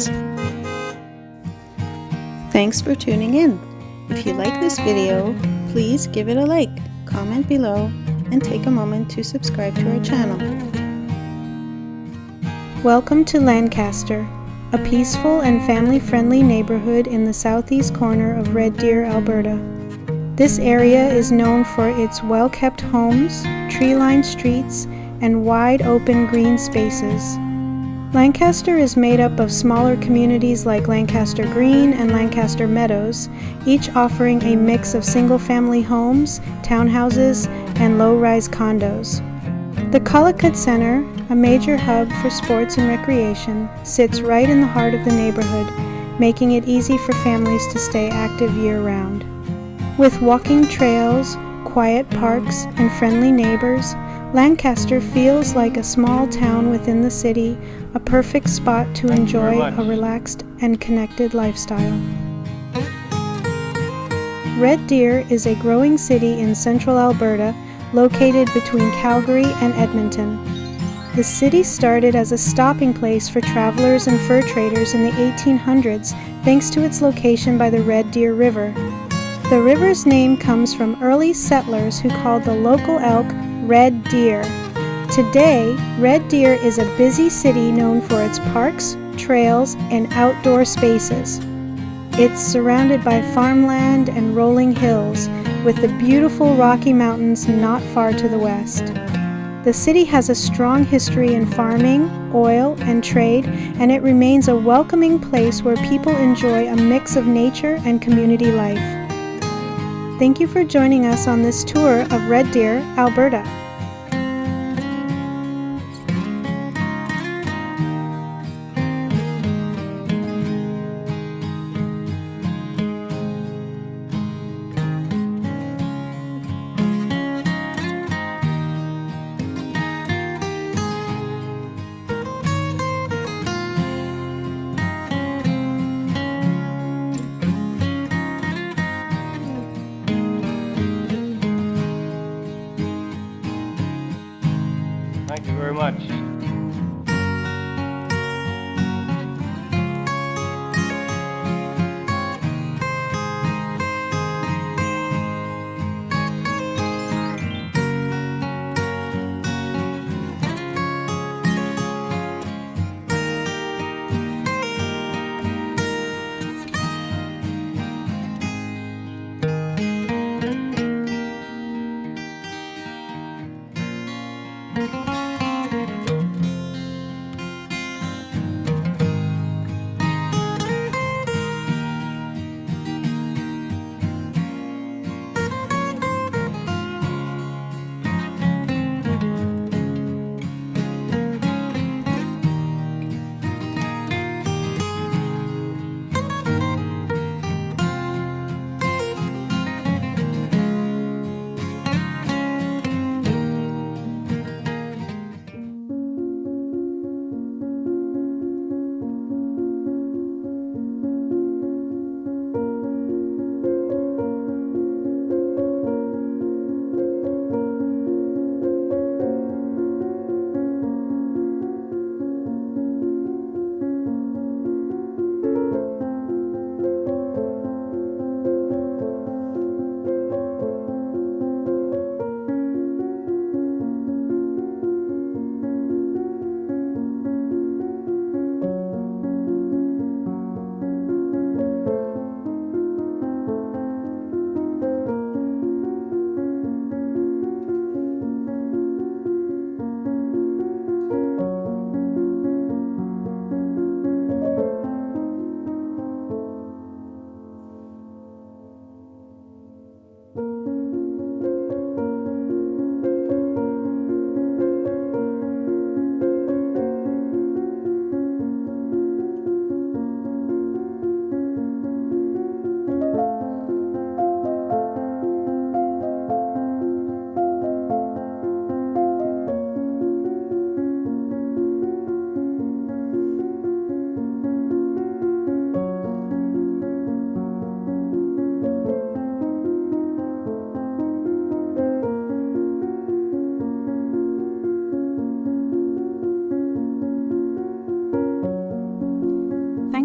videos. Thanks for tuning in. If you like this video, please give it a like, comment below, and take a moment to subscribe to our channel. Welcome to Lancaster, a peaceful and family-friendly neighborhood in the southeast corner of Red Deer, Alberta. This area is known for its well-kept homes, tree-lined streets, and wide open green spaces. Lancaster is made up of smaller communities like Lancaster Green and Lancaster Meadows, each offering a mix of single-family homes, townhouses, and low-rise condos. The Collicutt Center, a major hub for sports and recreation, sits right in the heart of the neighborhood, making it easy for families to stay active year-round. With walking trails, quiet parks, and friendly neighbors, Lancaster feels like a small town within the city, a perfect spot to enjoy a relaxed and connected lifestyle. Red Deer is a growing city in central Alberta, located between Calgary and Edmonton. The city started as a stopping place for travelers and fur traders in the 1800s, thanks to its location by the Red Deer River. The river's name comes from early settlers who called the local elk Red Deer. Today, Red Deer is a busy city known for its parks, trails, and outdoor spaces. It's surrounded by farmland and rolling hills, with the beautiful Rocky Mountains not far to the west. The city has a strong history in farming, oil, and trade, and it remains a welcoming place where people enjoy a mix of nature and community life. Thank you for joining us on this tour of Red Deer, Alberta.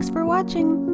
Thanks for watching!